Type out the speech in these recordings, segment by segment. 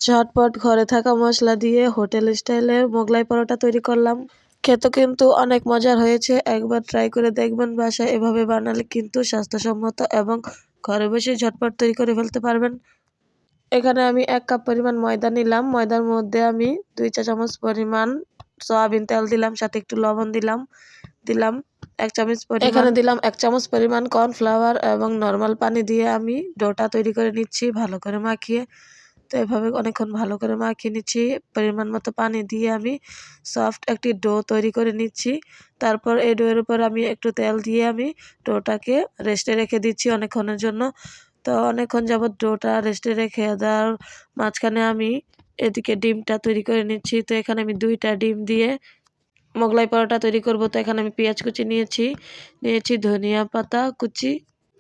ঝটপট ঘরে থাকা মশলা দিয়ে হোটেল স্টাইলের মোগলাই পরোটা তৈরি করলাম। খেতে কিন্তু অনেক মজার হয়েছে। একবার ট্রাই করে দেখবেন বাসায়। এভাবে বানালে কিন্তু স্বাস্থ্যসম্মত এবং ঘরে বসে ঝটপট তৈরি করে ফেলতে পারবেন। এখানে আমি 1 কাপ পরিমাণ ময়দা নিলাম। ময়দার মধ্যে আমি 2 চা চামচ পরিমাণ সয়াবিন তেল দিলাম, সাথে একটু লবণ দিলাম। দিলাম 1 চামচ পরিমাণ, এখানে দিলাম 1 চামচ পরিমাণ কর্নফ্লাওয়ার এবং নরমাল পানি দিয়ে আমি ডোটা তৈরি করে নিচ্ছি ভালো করে মাখিয়ে। তো এভাবে অনেকক্ষণ ভালো করে মাখিয়ে নিচ্ছি। পরিমাণ মতো পানি দিয়ে আমি সফট একটি ডো তৈরি করে নিচ্ছি। তারপর এই ডোয়ের উপর আমি একটু তেল দিয়ে আমি ডোটাকে রেস্টে রেখে দিচ্ছি অনেকক্ষণের জন্য। তো অনেকক্ষণ যাবত ডোটা রেস্টে রেখে দেওয়ার মাঝখানে আমি এদিকে ডিমটা তৈরি করে নিচ্ছি। তো এখানে আমি 2টা ডিম দিয়ে মোগলাই পরোটা তৈরি করব। তো এখানে আমি পেঁয়াজ কুচি নিয়েছি ধনিয়া পাতা কুচি,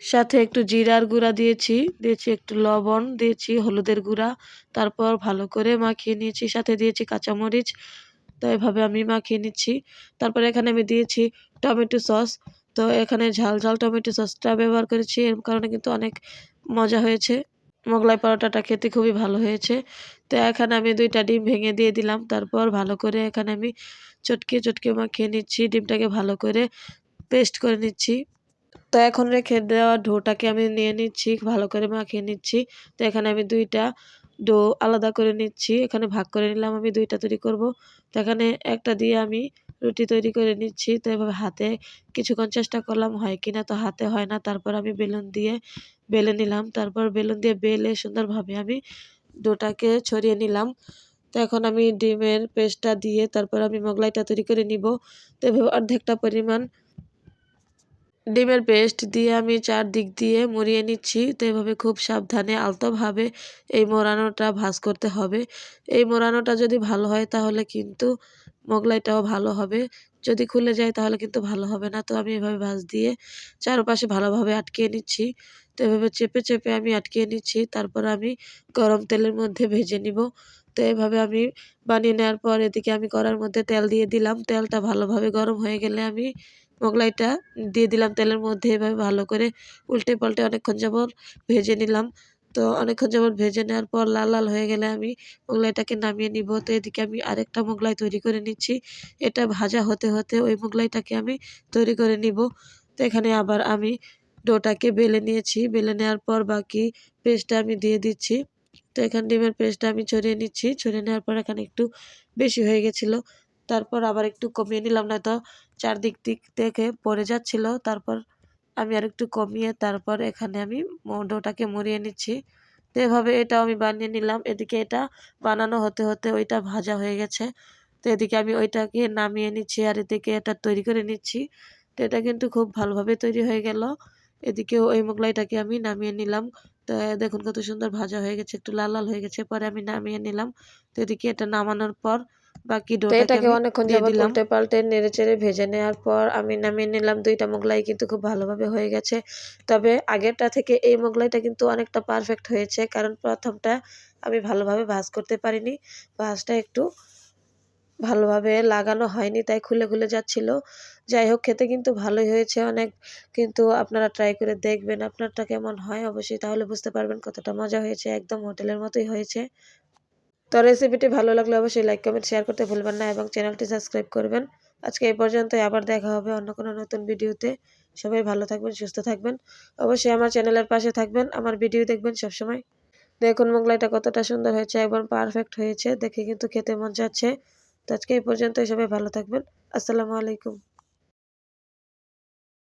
সাথে একটু জিরার গুঁড়া দিয়েছি একটু লবণ দিয়েছি, হলুদের গুঁড়া। তারপর ভালো করে মাখিয়ে নিয়েছি, সাথে দিয়েছি কাঁচামরিচ। তো এভাবে আমি মাখিয়ে নিচ্ছি। তারপর এখানে আমি দিয়েছি টমেটো সস। তো এখানে ঝাল ঝাল টমেটো সসটা ব্যবহার করেছি, এর কারণে কিন্তু অনেক মজা হয়েছে। মোগলাই পরোটাটা খেতে খুবই ভালো হয়েছে। তো এখানে আমি 2টা ডিম ভেঙে দিয়ে দিলাম। তারপর ভালো করে এখানে আমি চটকে চটকে মাখিয়ে নিচ্ছি, ডিমটাকে ভালো করে পেস্ট করে নিচ্ছি। তো এখন রেখে দেওয়া ডোটাকে আমি নিয়ে নিচ্ছি, ভালো করে মাখিয়ে নিচ্ছি। তো এখানে আমি 2টা ডো আলাদা করে নিচ্ছি, এখানে ভাগ করে নিলাম। আমি 2টা তৈরি করব। তো এখানে একটা দিয়ে আমি রুটি তৈরি করে নিচ্ছি। তো এভাবে হাতে কিছুক্ষণ চেষ্টা করলাম হয় কিনা, তো হাতে হয় না। তারপর আমি বেলুন দিয়ে বেলে নিলাম। তারপর বেলুন দিয়ে বেলে সুন্দরভাবে আমি ডোটাকে ছড়িয়ে নিলাম। তো এখন আমি ডিমের পেস্টটা দিয়ে তারপর আমি মোগলাইটা তৈরি করে নিব। তো এভাবে অর্ধেকটা পরিমাণ ডিমের পেস্ট দিয়ে আমি চারদিক দিয়ে মুড়িয়ে নিচ্ছি। তো এভাবে খুব সাবধানে আলতোভাবে এই মোড়ানোটা ভাঁজ করতে হবে। এই মোড়ানোটা যদি ভালো হয় তাহলে কিন্তু মোগলাইটাও ভালো হবে। যদি খুলে যায় তাহলে কিন্তু ভালো হবে না। তো আমি এভাবে ভাঁজ দিয়ে চারপাশে ভালোভাবে আটকিয়ে নিচ্ছি। তো এভাবে চেপে চেপে আমি আটকিয়ে নিচ্ছি। তারপর আমি গরম তেলের মধ্যে ভেজে নিব। তো এভাবে আমি বানিয়ে নেওয়ার পর এদিকে আমি কড়ার মধ্যে তেল দিয়ে দিলাম। তেলটা ভালোভাবে গরম হয়ে গেলে আমি মোগলাইটা দিয়ে দিলাম তেলের মধ্যে। এভাবে ভালো করে উল্টে পাল্টে অনেকক্ষণ যাবত ভেজে নিলাম। তো অনেকক্ষণ যাবত ভেজে নেওয়ার পর লাল লাল হয়ে গেলে আমি মোগলাইটাকে নামিয়ে নিব। তো এদিকে আমি আরেকটা মোগলাই তৈরি করে নিচ্ছি। এটা ভাজা হতে হতে ওই মোগলাইটাকে আমি তৈরি করে নিব। তো এখানে আবার আমি ডোটাকে বেলে নিয়েছি। বেলে নেওয়ার পর বাকি পেস্টটা আমি দিয়ে দিচ্ছি। তো এখানে ডিমের পেস্টটা আমি ছড়িয়ে নিচ্ছি। ছড়িয়ে নেওয়ার পর এখানে একটু বেশি হয়ে গেছিলো। তারপর আবার একটু কমিয়ে নিলাম, নয়তো চারদিক থেকে পড়ে যাচ্ছিল। তারপর আমি আরেকটু কমিয়ে তারপর এখানে আমি ডোটাকে মুড়িয়ে নিচ্ছি। তো এভাবে এটাও আমি বানিয়ে নিলাম। এদিকে এটা বানানো হতে হতে ওইটা ভাজা হয়ে গেছে। তো এদিকে আমি ওইটাকে নামিয়ে নিচ্ছি আর এদিকে এটা তৈরি করে নিচ্ছি। তো এটা কিন্তু খুব ভালোভাবে তৈরি হয়ে গেল। এদিকেও ওই মোগলাইটাকে আমি নামিয়ে নিলাম। তো দেখুন কত সুন্দর ভাজা হয়ে গেছে, একটু লাল লাল হয়ে গেছে, পরে আমি নামিয়ে নিলাম। তো এদিকে এটা নামানোর পর বাকি ডোটাকে আমি অনেকক্ষণ যাবত উল্টে পাল্টে নেড়ে চেড়ে ভেজে নেওয়ার পর আমি নামিয়ে নিলাম। 2টা মোগলাই কিন্তু খুব ভালোভাবে হয়ে গেছে। তবে আগেরটা থেকে এই মোগলাইটা কিন্তু অনেকটা পারফেক্ট হয়েছে, কারণ প্রথমটা আমি ভালোভাবে ভাঁজ করতে পারিনি। ভাঁজটা একটু ভালোভাবে লাগানো হয়নি, তাই খুলে খুলে যাচ্ছিল। যাই হোক, খেতে কিন্তু ভালোই হয়েছে অনেক। কিন্তু আপনারা ট্রাই করে দেখবেন আপনারটা কেমন হয় অবশ্যই, তাহলে বুঝতে পারবেন কতটা মজা হয়েছে। একদম হোটেলের মতোই হয়েছে। তো রেসিপিটি ভালো লাগলে অবশ্যই লাইক কমেন্ট শেয়ার করতে ভুলবেন না এবং চ্যানেলটি সাবস্ক্রাইব করবেন। আজকে এই পর্যন্তই, আবার দেখা হবে অন্য কোনো নতুন ভিডিওতে। সবাই ভালো থাকবেন, সুস্থ থাকবেন। অবশ্যই আমার চ্যানেলের পাশে থাকবেন, আমার ভিডিও দেখবেন সবসময়। দেখুন মোগলাইটা কতটা সুন্দর হয়েছে, একদম পারফেক্ট হয়েছে, দেখে কিন্তু খেতে মন চাচ্ছে। তো আজকে এই পর্যন্তই, সবাই ভালো থাকবেন। আসসালামু আলাইকুম।